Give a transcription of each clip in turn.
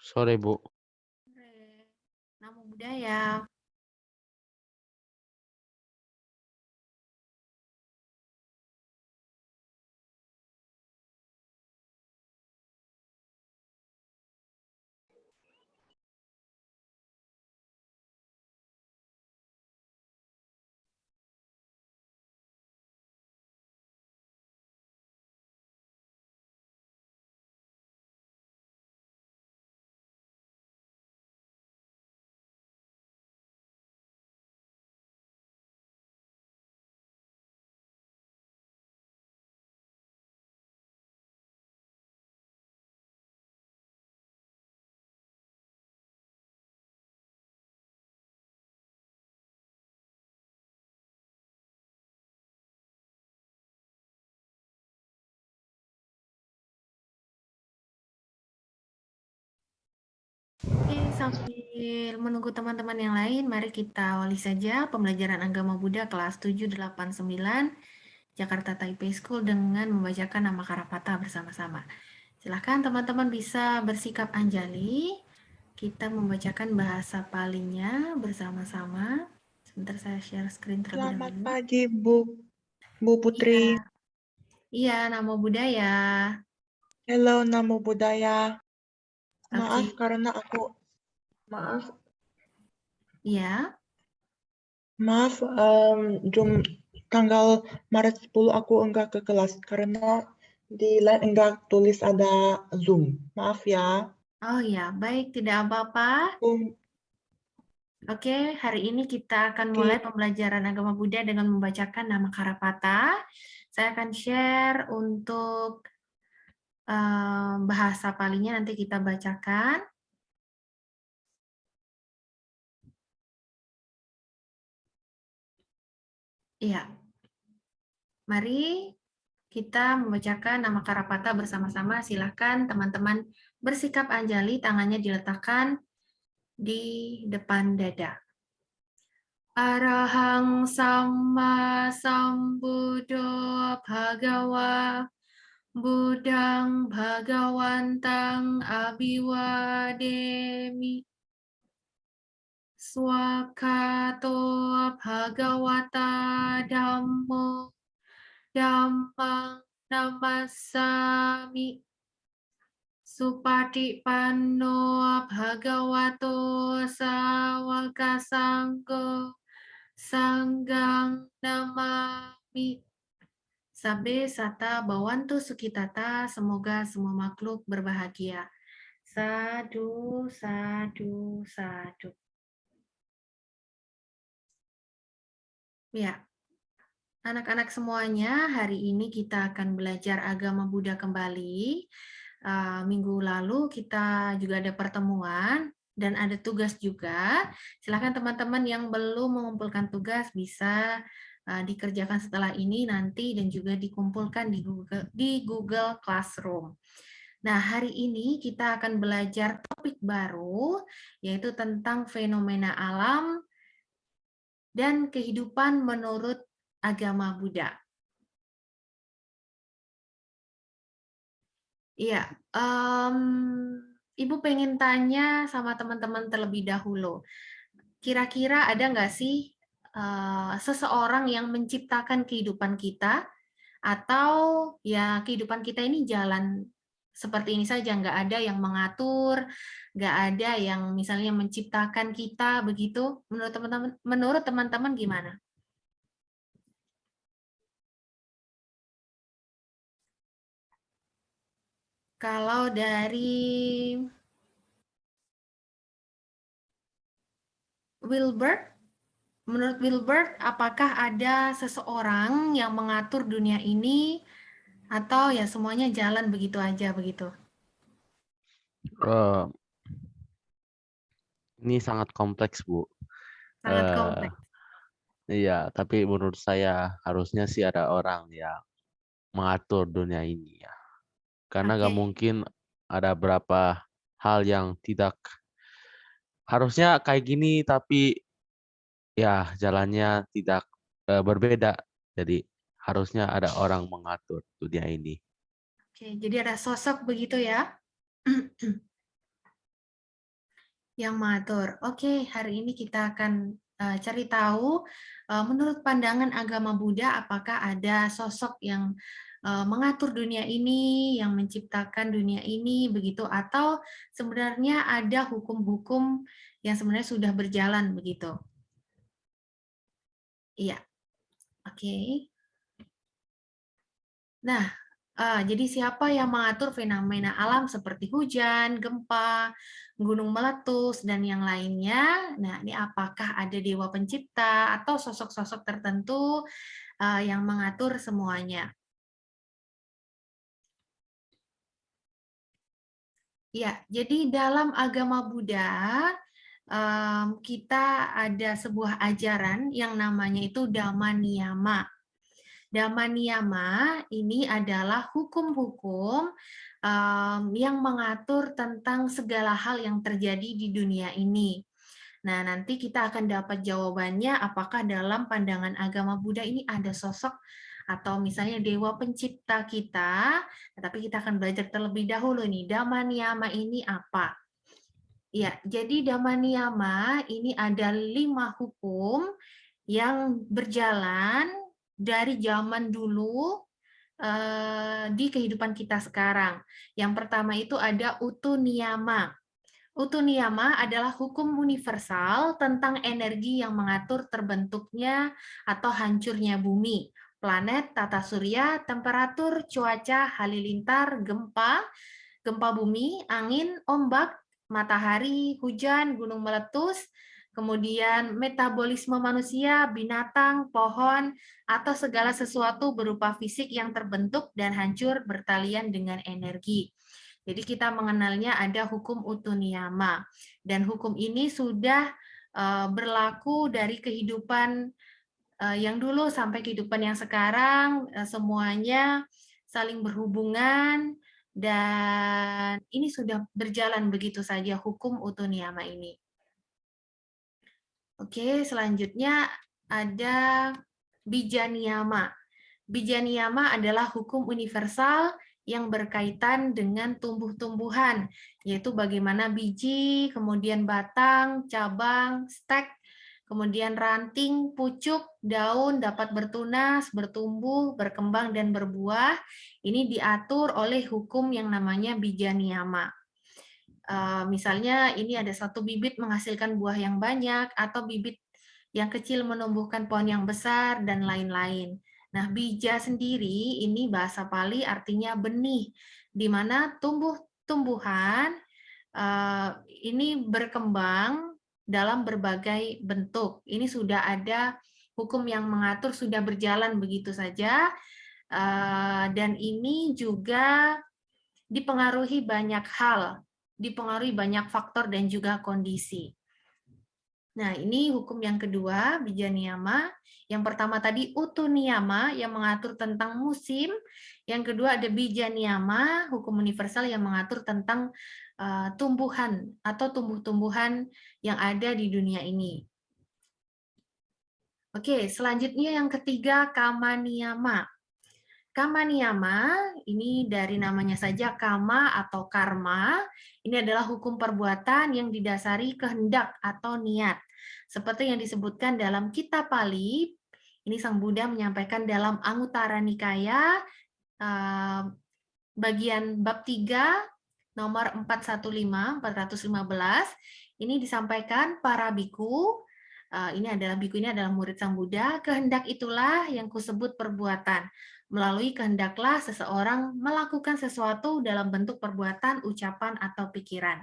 Sore, Bu. Sore. Namo Buddhaya. Oke, sambil menunggu teman-teman yang lain, mari kita awali saja pembelajaran Agama Buddha kelas 789 Jakarta Taipei School dengan membacakan nama Karapata bersama-sama. Silahkan teman-teman bisa bersikap anjali. Kita membacakan bahasa Palinya bersama-sama. Sebentar saya share screen terlebih Selamat dahulu. pagi, Bu Putri. Iya, iya, Namo Buddhaya. Hello, Namo Buddhaya. Maaf Oke, karena maaf, iya. maaf, tanggal Maret 10 aku enggak ke kelas karena di line enggak tulis ada Zoom. Maaf ya. Oh ya, baik, tidak apa-apa. Um, Oke, hari ini kita akan Oke, mulai pembelajaran agama Buddha dengan membacakan nama Karapata. Saya akan share untuk bahasa palingnya nanti kita bacakan. Iya, mari kita membacakan nama Karapata bersama-sama. Silahkan teman-teman bersikap anjali, tangannya diletakkan di depan dada. Arahang Sama Sambuddho Bhagawa Buddhang Bhagawantang Abhiwademi Swakato Bhagawata Dhammo Dhammang Namassami Supatipanno Bhagavato Sawaka Sanggo Sanggang Namami. Sabe Sata Bawantu Sukitata, semoga semua makhluk berbahagia. Sadu, sadu, sadu. Ya, anak-anak semuanya, hari ini kita akan belajar agama Buddha kembali. Minggu lalu kita juga ada pertemuan dan ada tugas juga. Silakan teman-teman yang belum mengumpulkan tugas bisa dikerjakan setelah ini nanti dan juga dikumpulkan di Google Classroom. Nah, hari ini kita akan belajar topik baru, yaitu tentang fenomena alam dan kehidupan menurut agama Buddha. Iya, Ibu pengen tanya sama teman-teman terlebih dahulu. Kira-kira ada nggak sih seseorang yang menciptakan kehidupan kita, atau ya kehidupan kita ini jalan seperti ini saja, nggak ada yang mengatur, nggak ada yang misalnya menciptakan kita begitu? Menurut teman-teman gimana? Kalau dari Wilbert, menurut Wilbert, apakah ada seseorang yang mengatur dunia ini atau ya semuanya jalan begitu aja begitu? Eh, ini sangat kompleks, Bu. Sangat Eh, kompleks. iya, tapi menurut saya harusnya sih ada orang yang mengatur dunia ini ya. Karena Oke, gak mungkin ada berapa hal yang tidak harusnya kayak gini, tapi ya jalannya tidak berbeda. Jadi harusnya ada orang mengatur dunia ini. oke. Jadi ada sosok begitu ya. Yang mengatur. Oke, hari ini kita akan cari tahu menurut pandangan agama Buddha apakah ada sosok yang mengatur dunia ini, yang menciptakan dunia ini begitu, atau sebenarnya ada hukum-hukum yang sebenarnya sudah berjalan begitu. Iya, oke. Nah, jadi siapa yang mengatur fenomena alam seperti hujan, gempa, gunung meletus, dan yang lainnya? Nah, ini apakah ada dewa pencipta atau sosok-sosok tertentu yang mengatur semuanya? Ya, jadi dalam agama Buddha, kita ada sebuah ajaran yang namanya itu Dhamma Niyama. Dhamma Niyama ini adalah hukum-hukum yang mengatur tentang segala hal yang terjadi di dunia ini. Nah, nanti kita akan dapat jawabannya apakah dalam pandangan agama Buddha ini ada sosok atau misalnya dewa pencipta kita, tapi kita akan belajar terlebih dahulu nih, Dhamma Niyama ini apa? Ya, jadi Dhamma Niyama ini ada 5 hukum yang berjalan dari zaman dulu di kehidupan kita sekarang. Yang pertama itu ada Utu Niyama. Utu Niyama adalah hukum universal tentang energi yang mengatur terbentuknya atau hancurnya bumi, planet, tata surya, temperatur, cuaca, halilintar, gempa, gempa bumi, angin, ombak, matahari, hujan, gunung meletus, kemudian metabolisme manusia, binatang, pohon, atau segala sesuatu berupa fisik yang terbentuk dan hancur bertalian dengan energi. Jadi kita mengenalnya ada hukum utu niyama, dan hukum ini sudah berlaku dari kehidupan yang dulu sampai kehidupan yang sekarang, semuanya saling berhubungan, dan ini sudah berjalan begitu saja hukum utu niyama ini. Oke, selanjutnya ada bija niyama. Bija niyama adalah hukum universal yang berkaitan dengan tumbuh-tumbuhan, yaitu bagaimana biji, kemudian batang, cabang, stek, kemudian ranting, pucuk, daun dapat bertunas, bertumbuh, berkembang, dan berbuah. Ini diatur oleh hukum yang namanya bija niyama. Misalnya ini ada satu bibit menghasilkan buah yang banyak, atau bibit yang kecil menumbuhkan pohon yang besar, dan lain-lain. Nah, bija sendiri ini bahasa Pali artinya benih, di mana tumbuh-tumbuhan ini berkembang dalam berbagai bentuk. Ini sudah ada hukum yang mengatur, sudah berjalan begitu saja, dan ini juga dipengaruhi banyak hal, dipengaruhi banyak faktor dan juga kondisi. Nah, ini hukum yang kedua, bija niyama. Yang pertama tadi utu niyama yang mengatur tentang musim. Yang kedua ada bija niyama, hukum universal yang mengatur tentang tumbuhan atau tumbuh-tumbuhan yang ada di dunia ini. Oke, selanjutnya yang ketiga kama niyama. Kama niyama, ini dari namanya saja kama atau karma, ini adalah hukum perbuatan yang didasari kehendak atau niat. Seperti yang disebutkan dalam kitab Pali, ini Sang Buddha menyampaikan dalam Anguttara Nikaya, bagian bab 3, nomor 415, ini disampaikan para biku, ini adalah murid Sang Buddha, kehendak itulah yang kusebut perbuatan. Melalui kehendaklah seseorang melakukan sesuatu dalam bentuk perbuatan, ucapan, atau pikiran.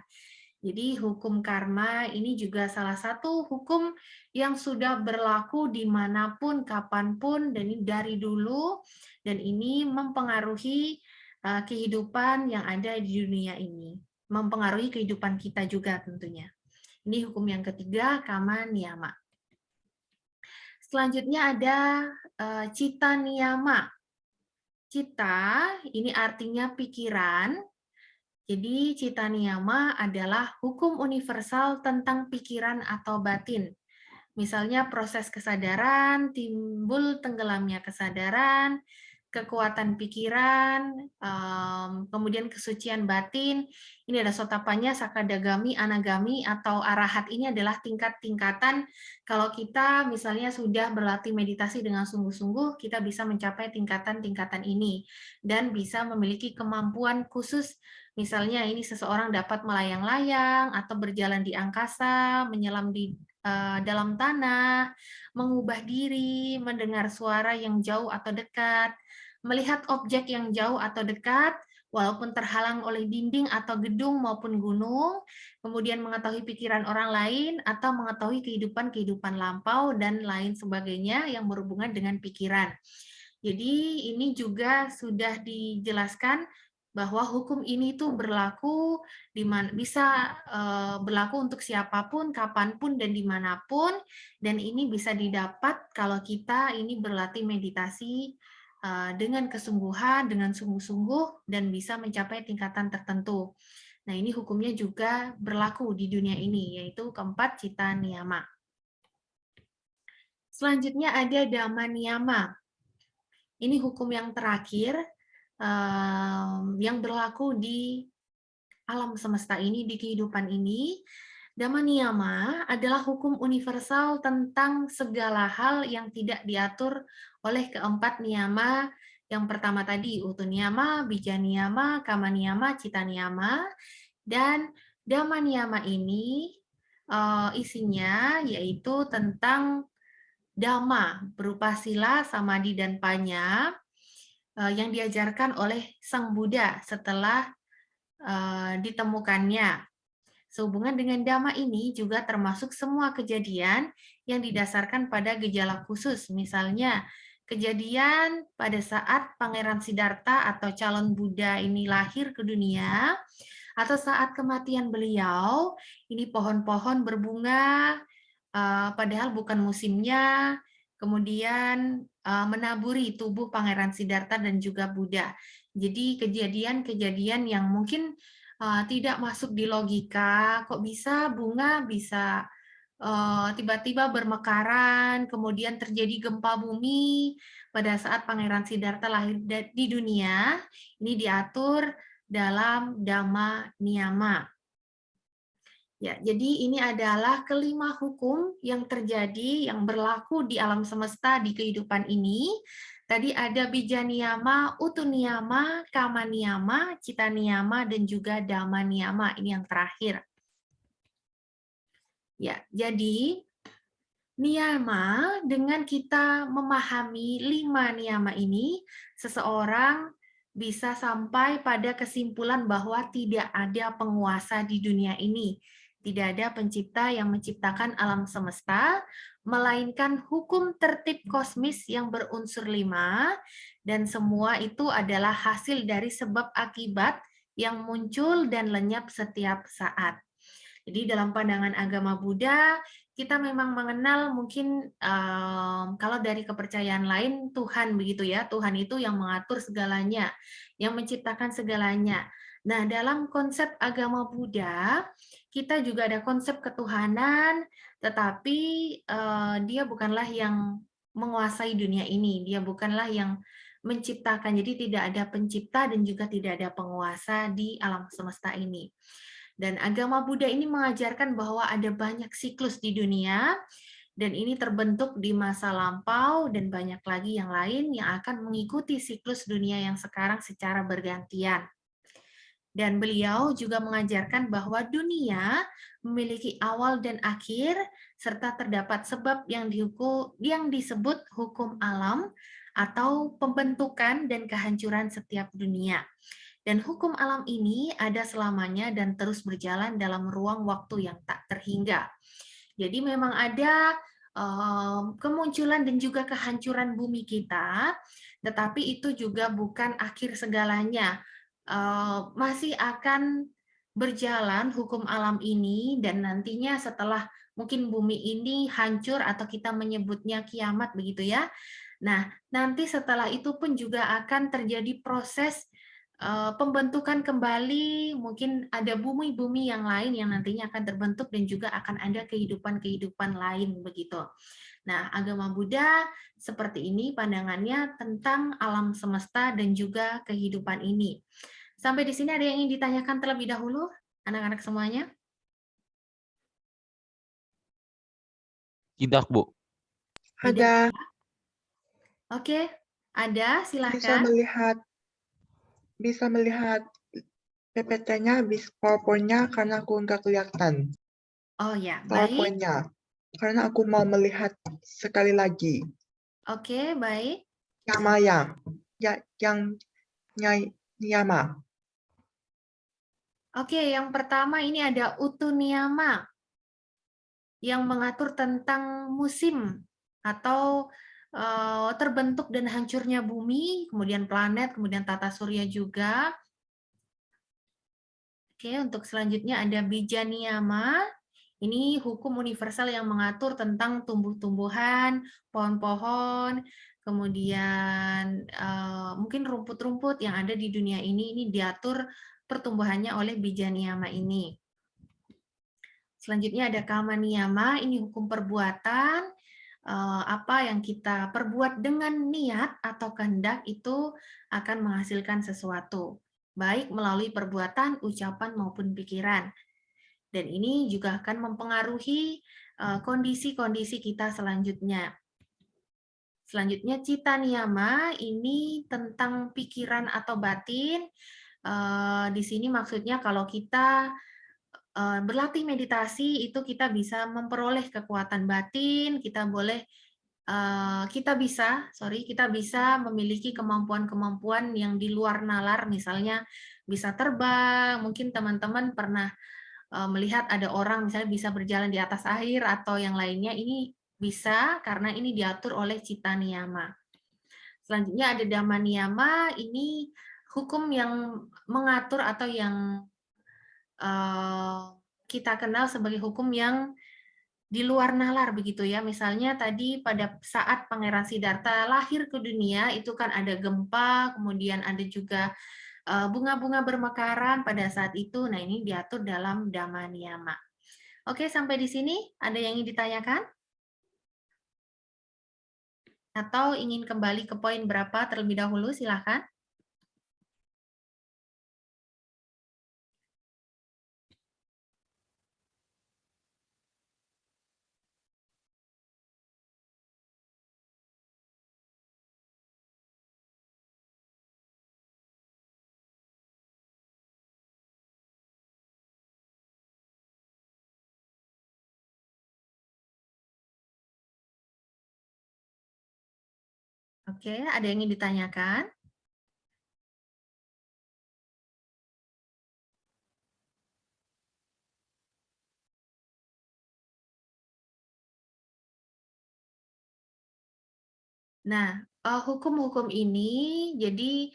Jadi hukum karma ini juga salah satu hukum yang sudah berlaku dimanapun, kapanpun, dan ini dari dulu, dan ini mempengaruhi kehidupan yang ada di dunia ini. Mempengaruhi kehidupan kita juga tentunya. Ini hukum yang ketiga, kama niyama. Selanjutnya ada cita niyama. Cita ini artinya pikiran. Jadi cita niyama adalah hukum universal tentang pikiran atau batin. Misalnya proses kesadaran, timbul tenggelamnya kesadaran, kekuatan pikiran, kemudian kesucian batin. Ini ada sotapanya, sakadagami, anagami, atau arahat. Ini adalah tingkat-tingkatan. Kalau kita misalnya sudah berlatih meditasi dengan sungguh-sungguh, kita bisa mencapai tingkatan-tingkatan ini dan bisa memiliki kemampuan khusus. Misalnya ini seseorang dapat melayang-layang atau berjalan di angkasa, menyelam di dalam tanah, mengubah diri, mendengar suara yang jauh atau dekat, melihat objek yang jauh atau dekat, walaupun terhalang oleh dinding atau gedung maupun gunung, kemudian mengetahui pikiran orang lain, atau mengetahui kehidupan-kehidupan lampau, dan lain sebagainya yang berhubungan dengan pikiran. Jadi ini juga sudah dijelaskan bahwa hukum ini tuh berlaku bisa berlaku untuk siapapun, kapanpun, dan dimanapun, dan ini bisa didapat kalau kita ini berlatih meditasi dengan kesungguhan, dengan sungguh-sungguh, dan bisa mencapai tingkatan tertentu. Nah, ini hukumnya juga berlaku di dunia ini, yaitu keempat, cita niyama. Selanjutnya ada dhamma niyama. Ini hukum yang terakhir yang berlaku di alam semesta ini, di kehidupan ini. Dhamma niyama adalah hukum universal tentang segala hal yang tidak diatur oleh keempat niyama. Yang pertama tadi, utu niyama, bija niyama, kama niyama, cita niyama. Dan dhamma niyama ini isinya yaitu tentang dhamma berupa sila, samadhi, dan panya yang diajarkan oleh Sang Buddha setelah ditemukannya. Sehubungan dengan dhamma ini juga termasuk semua kejadian yang didasarkan pada gejala khusus. Misalnya, kejadian pada saat Pangeran Siddhartha atau calon Buddha ini lahir ke dunia, atau saat kematian beliau, ini pohon-pohon berbunga, padahal bukan musimnya, kemudian menaburi tubuh Pangeran Siddhartha dan juga Buddha. Jadi kejadian-kejadian yang mungkin tidak masuk di logika, kok bisa bunga bisa tiba-tiba bermekaran, kemudian terjadi gempa bumi pada saat Pangeran Siddhartha lahir di dunia, ini diatur dalam Dhamma Niyama. Ya, jadi ini adalah kelima hukum yang terjadi, yang berlaku di alam semesta di kehidupan ini. Tadi ada bija niyama, utu niyama, kama niyama, cita niyama, dan juga dhamma niyama. Ini yang terakhir. Ya, jadi niyama, dengan kita memahami 5 niyama ini, seseorang bisa sampai pada kesimpulan bahwa tidak ada penguasa di dunia ini. Tidak ada pencipta yang menciptakan alam semesta, melainkan hukum tertib kosmis yang berunsur 5, dan semua itu adalah hasil dari sebab akibat yang muncul dan lenyap setiap saat. Jadi dalam pandangan agama Buddha, kita memang mengenal mungkin kalau dari kepercayaan lain Tuhan begitu ya, Tuhan itu yang mengatur segalanya, yang menciptakan segalanya. Nah, dalam konsep agama Buddha, kita juga ada konsep ketuhanan, tetapi dia bukanlah yang menguasai dunia ini, dia bukanlah yang menciptakan. Jadi tidak ada pencipta dan juga tidak ada penguasa di alam semesta ini. Dan agama Buddha ini mengajarkan bahwa ada banyak siklus di dunia, dan ini terbentuk di masa lampau, dan banyak lagi yang lain yang akan mengikuti siklus dunia yang sekarang secara bergantian. Dan beliau juga mengajarkan bahwa dunia memiliki awal dan akhir, serta terdapat sebab yang disebut hukum alam atau pembentukan dan kehancuran setiap dunia. Dan hukum alam ini ada selamanya dan terus berjalan dalam ruang waktu yang tak terhingga. Jadi memang ada kemunculan dan juga kehancuran bumi kita, tetapi itu juga bukan akhir segalanya. Masih akan berjalan hukum alam ini, dan nantinya setelah mungkin bumi ini hancur atau kita menyebutnya kiamat begitu ya. Nah, nanti setelah itu pun juga akan terjadi proses pembentukan kembali, mungkin ada bumi-bumi yang lain yang nantinya akan terbentuk dan juga akan ada kehidupan-kehidupan lain begitu. Nah, agama Buddha seperti ini pandangannya tentang alam semesta dan juga kehidupan ini. Sampai di sini ada yang ingin ditanyakan terlebih dahulu, anak-anak semuanya? Tidak, Bu. Tidak. Ada, Oke, ada, bisa silahkan. melihat PPT-nya, PowerPoint-nya karena aku nggak kelihatan. Oh ya, baik. PowerPoint-nya. Karena aku mau melihat sekali lagi. Oke, baik. Yang niyama. Oke, yang pertama ini ada utu niyama yang mengatur tentang musim atau terbentuk dan hancurnya bumi, kemudian planet, kemudian tata surya juga. Oke, untuk selanjutnya ada bija niyama. Ini hukum universal yang mengatur tentang tumbuh-tumbuhan, pohon-pohon, kemudian mungkin rumput-rumput yang ada di dunia ini diatur pertumbuhannya oleh bija niyama ini. Selanjutnya ada kama niyama, ini hukum perbuatan. Apa yang kita perbuat dengan niat atau kehendak itu akan menghasilkan sesuatu, baik melalui perbuatan, ucapan maupun pikiran. Dan ini juga akan mempengaruhi kondisi-kondisi kita selanjutnya. Selanjutnya cita niyama, ini tentang pikiran atau batin. Di sini maksudnya kalau kita berlatih meditasi itu kita bisa memperoleh kekuatan batin, kita bisa memiliki kemampuan-kemampuan yang di luar nalar, misalnya bisa terbang. Mungkin teman-teman pernah melihat ada orang misalnya bisa berjalan di atas air atau yang lainnya, ini bisa karena ini diatur oleh cita niyama. Selanjutnya ada dhamma niyama, ini hukum yang mengatur atau yang kita kenal sebagai hukum yang di luar nalar begitu ya. Misalnya tadi pada saat Pangeran Siddhartha lahir ke dunia itu kan ada gempa, kemudian ada juga bunga-bunga bermekaran pada saat itu. Nah, ini diatur dalam Dhamma Niyama. Oke, sampai di sini ada yang ingin ditanyakan? Atau ingin kembali ke poin berapa terlebih dahulu? Silakan. Oke, ada yang ingin ditanyakan? Nah, hukum-hukum ini jadi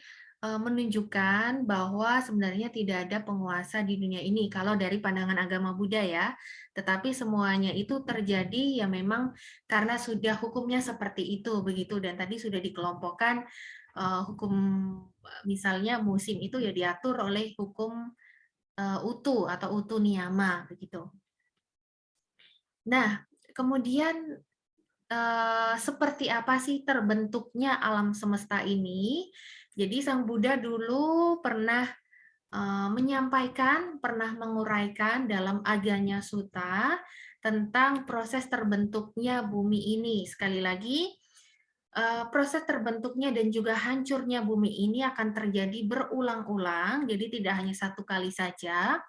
menunjukkan bahwa sebenarnya tidak ada penguasa di dunia ini kalau dari pandangan agama Buddha ya. Tetapi semuanya itu terjadi ya memang karena sudah hukumnya seperti itu begitu, dan tadi sudah dikelompokkan hukum misalnya musim itu ya diatur oleh hukum utu atau utu niyama begitu. Nah, kemudian seperti apa sih terbentuknya alam semesta ini? Jadi Sang Buddha dulu pernah menyampaikan, pernah menguraikan dalam Aganya Sutta tentang proses terbentuknya bumi ini. Sekali lagi, proses terbentuknya dan juga hancurnya bumi ini akan terjadi berulang-ulang, jadi tidak hanya satu kali saja.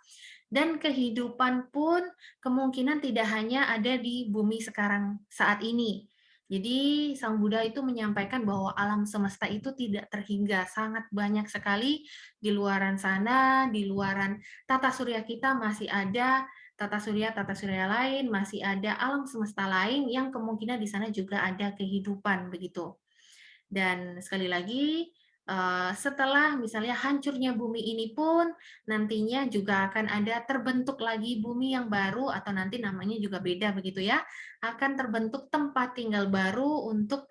Dan kehidupan pun kemungkinan tidak hanya ada di bumi sekarang saat ini. Jadi Sang Buddha itu menyampaikan bahwa alam semesta itu tidak terhingga, sangat banyak sekali di luaran sana, di luaran tata surya kita masih ada tata surya lain, masih ada alam semesta lain yang kemungkinan di sana juga ada kehidupan begitu. Dan sekali lagi, setelah misalnya hancurnya bumi ini pun nantinya juga akan ada terbentuk lagi bumi yang baru atau nanti namanya juga beda begitu ya, akan terbentuk tempat tinggal baru untuk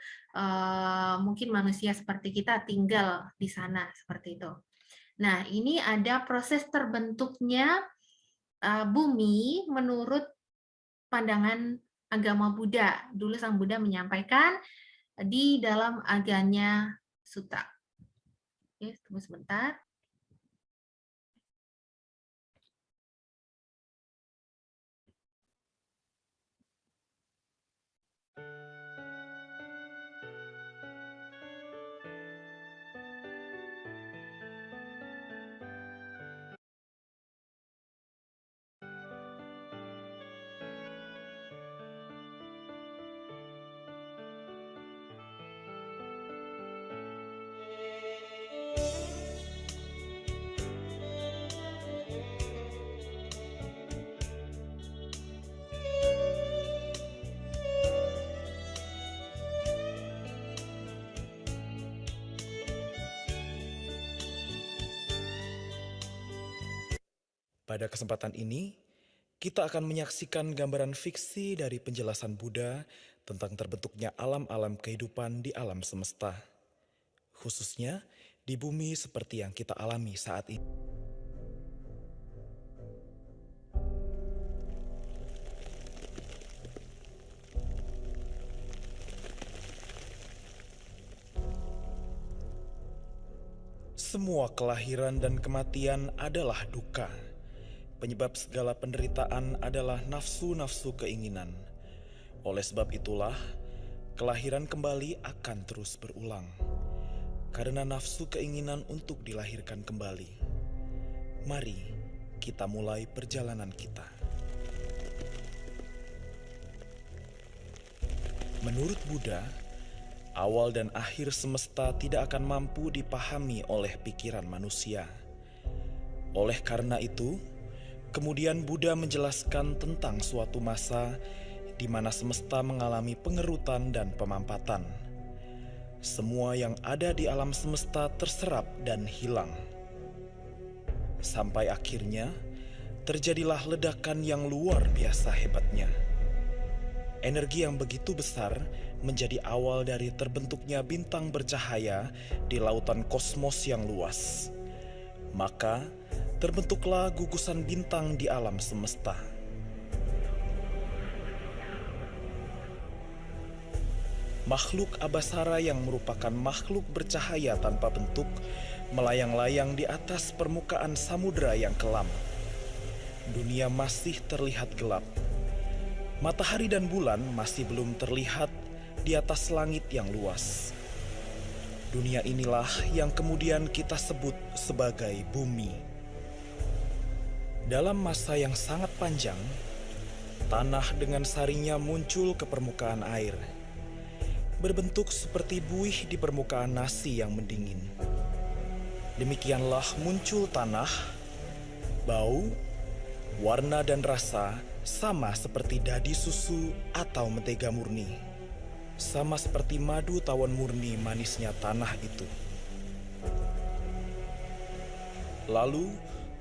mungkin manusia seperti kita tinggal di sana seperti itu. Nah, ini ada proses terbentuknya bumi menurut pandangan agama Buddha. Dulu Sang Buddha menyampaikan di dalam Aganya Sutta. Oke, tunggu sebentar. Pada kesempatan ini, kita akan menyaksikan gambaran fiksi dari penjelasan Buddha tentang terbentuknya alam-alam kehidupan di alam semesta, khususnya di bumi seperti yang kita alami saat ini. Semua kelahiran dan kematian adalah duka. Penyebab segala penderitaan adalah nafsu-nafsu keinginan. Oleh sebab itulah, kelahiran kembali akan terus berulang. Karena nafsu keinginan untuk dilahirkan kembali. Mari kita mulai perjalanan kita. Menurut Buddha, awal dan akhir semesta tidak akan mampu dipahami oleh pikiran manusia. Oleh karena itu, kemudian Buddha menjelaskan tentang suatu masa di mana semesta mengalami pengerutan dan pemampatan. Semua yang ada di alam semesta terserap dan hilang. Sampai akhirnya, terjadilah ledakan yang luar biasa hebatnya. Energi yang begitu besar menjadi awal dari terbentuknya bintang bercahaya di lautan kosmos yang luas. Maka, terbentuklah gugusan bintang di alam semesta. Makhluk Abasara yang merupakan makhluk bercahaya tanpa bentuk melayang-layang di atas permukaan samudera yang kelam. Dunia masih terlihat gelap. Matahari dan bulan masih belum terlihat di atas langit yang luas. Dunia inilah yang kemudian kita sebut sebagai bumi. Dalam masa yang sangat panjang, tanah dengan sarinya muncul ke permukaan air, berbentuk seperti buih di permukaan nasi yang mendingin. Demikianlah muncul tanah, bau, warna dan rasa sama seperti dadi susu atau mentega murni. Sama seperti madu tawon murni manisnya tanah itu. Lalu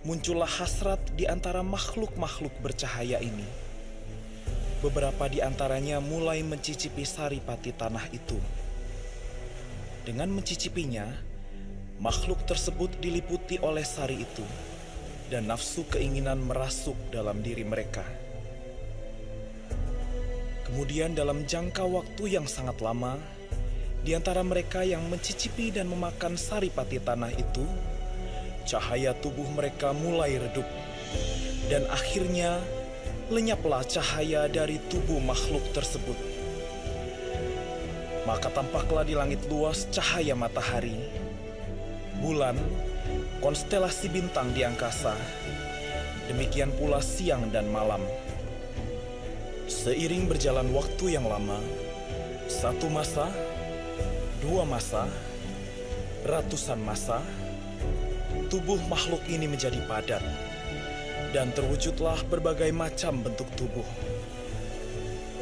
muncullah hasrat di antara makhluk-makhluk bercahaya ini. Beberapa di antaranya mulai mencicipi saripati tanah itu. Dengan mencicipinya, makhluk tersebut diliputi oleh sari itu, dan nafsu keinginan merasuk dalam diri mereka. Kemudian dalam jangka waktu yang sangat lama, di antara mereka yang mencicipi dan memakan saripati tanah itu, cahaya tubuh mereka mulai redup, dan akhirnya lenyaplah cahaya dari tubuh makhluk tersebut. Maka tampaklah di langit luas cahaya matahari, bulan, konstelasi bintang di angkasa, demikian pula siang dan malam. Seiring berjalan waktu yang lama, satu masa, dua masa, ratusan masa, tubuh makhluk ini menjadi padat, dan terwujudlah berbagai macam bentuk tubuh.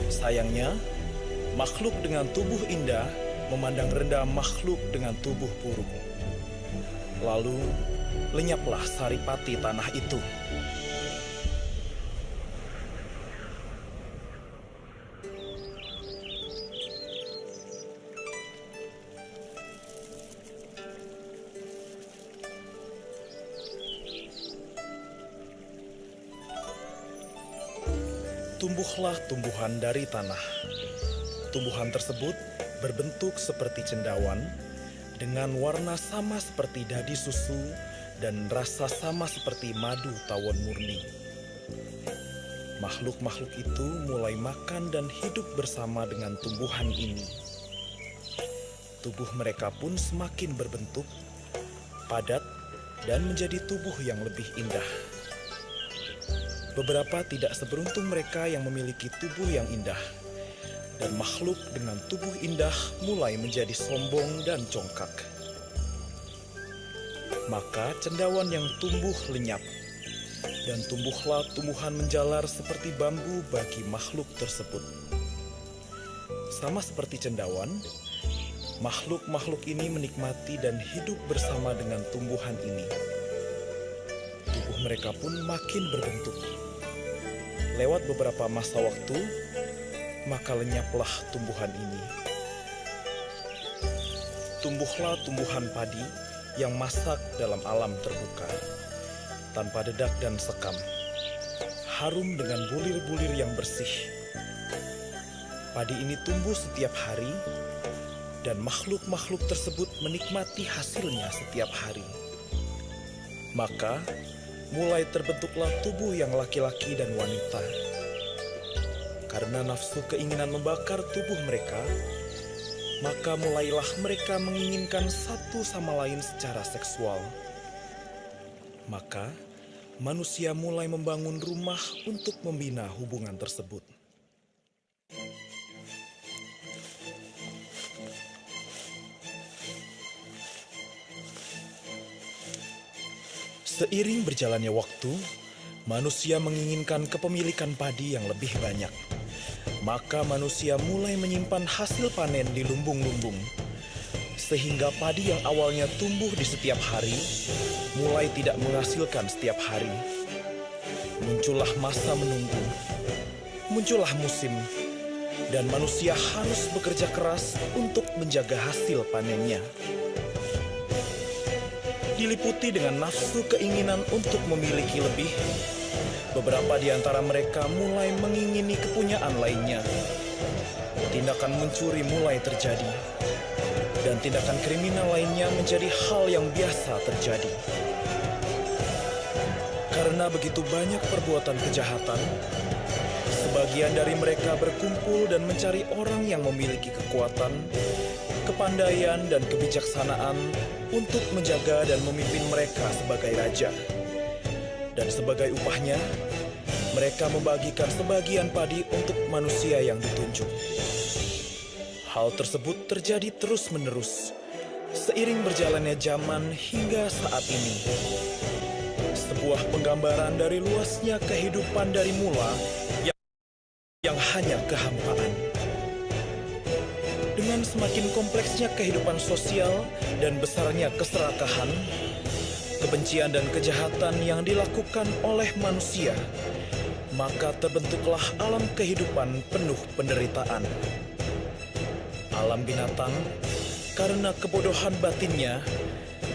Sayangnya, makhluk dengan tubuh indah memandang rendah makhluk dengan tubuh buruk. Lalu, lenyaplah saripati tanah itu. tumbuhlah tumbuhan dari tanah. Tumbuhan tersebut berbentuk seperti cendawan, dengan warna sama seperti dadi susu dan rasa sama seperti madu tawon murni. Makhluk-makhluk itu mulai makan dan hidup bersama dengan tumbuhan ini. Tubuh mereka pun semakin berbentuk, padat, dan menjadi tubuh yang lebih indah. Beberapa tidak seberuntung mereka yang memiliki tubuh yang indah, dan makhluk dengan tubuh indah mulai menjadi sombong dan congkak. Maka cendawan yang tumbuh lenyap, dan tumbuhlah tumbuhan menjalar seperti bambu bagi makhluk tersebut. Sama seperti cendawan, makhluk-makhluk ini menikmati dan hidup bersama dengan tumbuhan ini. Tubuh mereka pun makin berbentuk. Lewat beberapa masa waktu, maka lenyaplah tumbuhan ini. Tumbuhlah tumbuhan padi yang masak dalam alam terbuka, tanpa dedak dan sekam, harum dengan bulir-bulir yang bersih. Padi ini tumbuh setiap hari, dan makhluk-makhluk tersebut menikmati hasilnya setiap hari. Maka, mulai terbentuklah tubuh yang laki-laki dan wanita. Karena nafsu keinginan membakar tubuh mereka, maka mulailah mereka menginginkan satu sama lain secara seksual. Maka, manusia mulai membangun rumah untuk membina hubungan tersebut. Seiring berjalannya waktu, manusia menginginkan kepemilikan padi yang lebih banyak. Maka manusia mulai menyimpan hasil panen di lumbung-lumbung, sehingga padi yang awalnya tumbuh di setiap hari, mulai tidak menghasilkan setiap hari. Muncullah masa menunggu, muncullah musim, dan manusia harus bekerja keras untuk menjaga hasil panennya. Diliputi dengan nafsu keinginan untuk memiliki lebih, beberapa di antara mereka mulai mengingini kepunyaan lainnya. Tindakan mencuri mulai terjadi, dan tindakan kriminal lainnya menjadi hal yang biasa terjadi. Karena begitu banyak perbuatan kejahatan, sebagian dari mereka berkumpul dan mencari orang yang memiliki kekuatan, kepandaian, dan kebijaksanaan untuk menjaga dan memimpin mereka sebagai raja. Dan sebagai upahnya, mereka membagikan sebagian padi untuk manusia yang ditunjuk. Hal tersebut terjadi terus-menerus, seiring berjalannya zaman hingga saat ini. Sebuah penggambaran dari luasnya kehidupan dari mula yang hanya kehampaan. Dengan semakin kompleksnya kehidupan sosial dan besarnya keserakahan, kebencian dan kejahatan yang dilakukan oleh manusia, maka terbentuklah alam kehidupan penuh penderitaan. Alam binatang, karena kebodohan batinnya,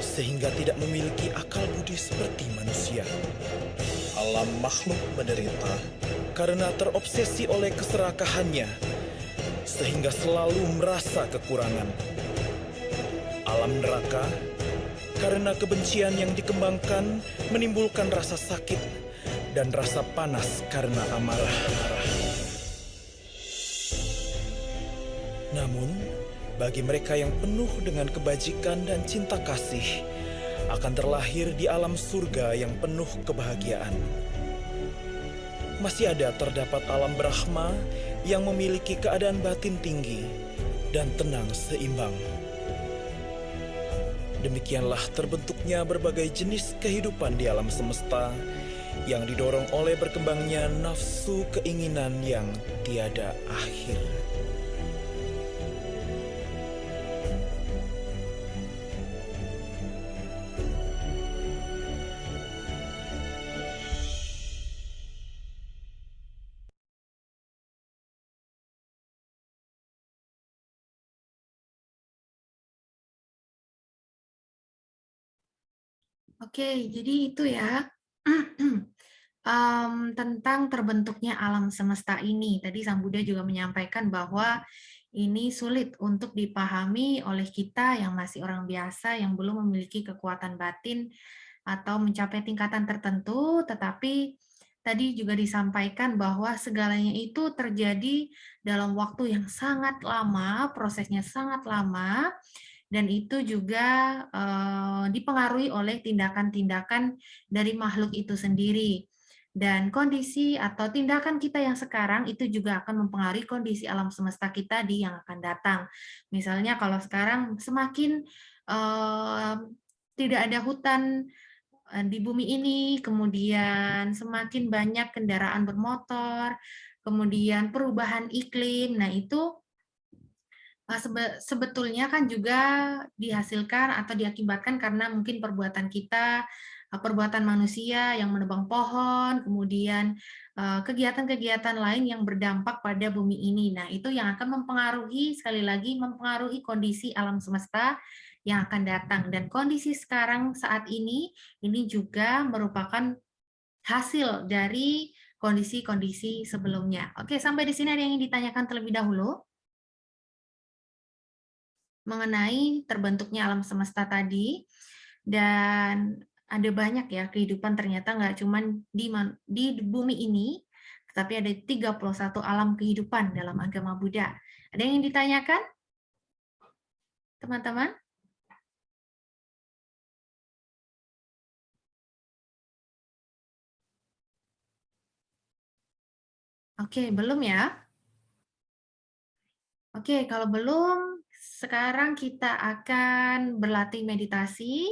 sehingga tidak memiliki akal budi seperti manusia. Alam makhluk menderita, karena terobsesi oleh keserakahannya, sehingga selalu merasa kekurangan. Alam neraka, karena kebencian yang dikembangkan menimbulkan rasa sakit dan rasa panas karena amarah. Namun, bagi mereka yang penuh dengan kebajikan dan cinta kasih, akan terlahir di alam surga yang penuh kebahagiaan. Masih ada terdapat alam Brahma yang memiliki keadaan batin tinggi dan tenang seimbang. Demikianlah terbentuknya berbagai jenis kehidupan di alam semesta yang didorong oleh berkembangnya nafsu keinginan yang tiada akhir. Oke, jadi itu ya Tentang terbentuknya alam semesta ini. Tadi Sang Buddha juga menyampaikan bahwa ini sulit untuk dipahami oleh kita yang masih orang biasa, yang belum memiliki kekuatan batin atau mencapai tingkatan tertentu, tetapi tadi juga disampaikan bahwa segalanya itu terjadi dalam waktu yang sangat lama, prosesnya sangat lama, dan itu juga dipengaruhi oleh tindakan-tindakan dari makhluk itu sendiri. Dan kondisi atau tindakan kita yang sekarang itu juga akan mempengaruhi kondisi alam semesta kita di yang akan datang. Misalnya kalau sekarang semakin tidak ada hutan di bumi ini, kemudian semakin banyak kendaraan bermotor, kemudian perubahan iklim. Nah, itu sebetulnya kan juga dihasilkan atau diakibatkan karena mungkin perbuatan kita, perbuatan manusia yang menebang pohon, kemudian kegiatan-kegiatan lain yang berdampak pada bumi ini. Nah, itu yang akan mempengaruhi, sekali lagi, mempengaruhi kondisi alam semesta yang akan datang. Dan kondisi sekarang saat ini juga merupakan hasil dari kondisi-kondisi sebelumnya. Oke, sampai di sini ada yang ingin ditanyakan terlebih dahulu mengenai terbentuknya alam semesta tadi, dan ada banyak ya kehidupan ternyata nggak cuma di bumi ini, tetapi ada 31 alam kehidupan dalam agama Buddha. Ada yang ingin ditanyakan, teman-teman? Oke, belum ya? Oke, kalau belum, sekarang kita akan berlatih meditasi.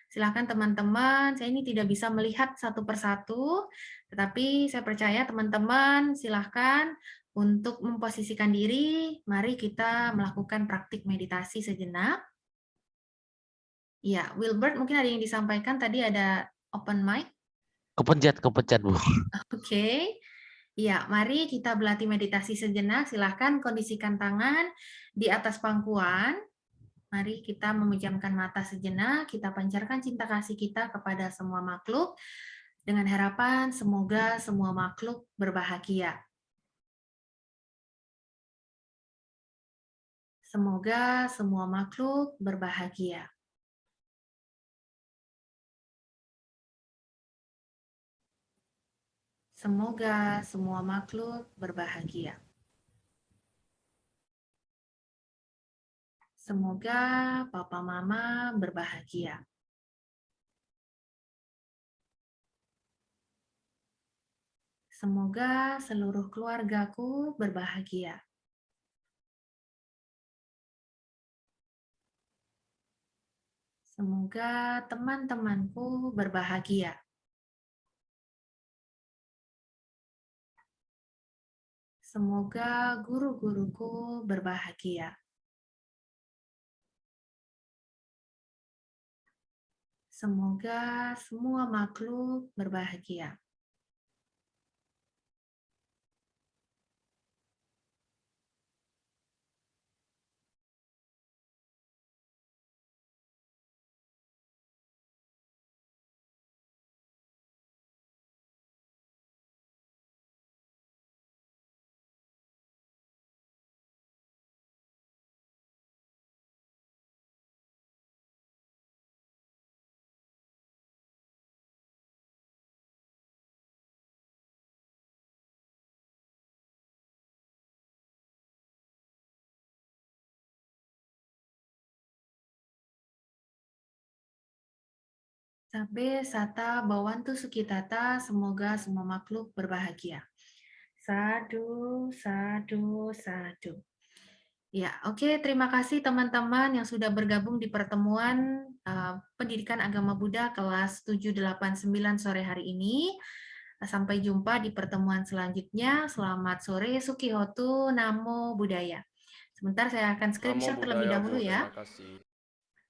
Silakan teman-teman, saya ini tidak bisa melihat satu persatu, tetapi saya percaya teman-teman silakan untuk memposisikan diri. Mari kita melakukan praktik meditasi sejenak. Ya, Wilbert mungkin ada yang disampaikan, tadi ada open mic. Kepencet, Bu. Oke. Ya, mari kita berlatih meditasi sejenak. Silahkan kondisikan tangan di atas pangkuan. Mari kita memejamkan mata sejenak, kita pancarkan cinta kasih kita kepada semua makhluk, dengan harapan semoga semua makhluk berbahagia. Semoga semua makhluk berbahagia. Semoga semua makhluk berbahagia. Semoga Papa Mama berbahagia. Semoga seluruh keluargaku berbahagia. Semoga teman-temanku berbahagia. Semoga guru-guruku berbahagia. Semoga semua makhluk berbahagia. Sabbe sata bawantu sukitata, semoga semua makhluk berbahagia. Sadu, sadu, sadu. Ya, oke. Terima kasih teman-teman yang sudah bergabung di pertemuan Pendidikan Agama Buddha kelas 789 sore hari ini. Sampai jumpa di pertemuan selanjutnya. Selamat sore, Sukihotu, Namo Buddhaya. Sebentar saya akan screenshot terlebih dahulu ya. Terima kasih.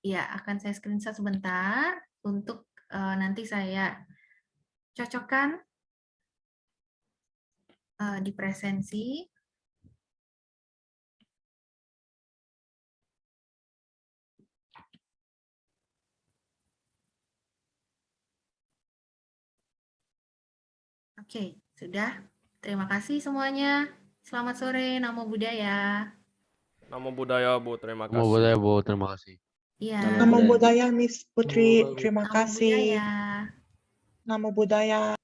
Ya, akan saya screenshot sebentar untuk nanti saya cocokkan di presensi. Oke, sudah. Terima kasih semuanya. Selamat sore, Namo Buddhaya. Namo Buddhaya, Bu. Terima Mau kasih. boleh Bu, terima kasih. Iya, Namo Buddhaya, Miss Putri. Terima Namo kasih. Buddhaya. Namo Buddhaya.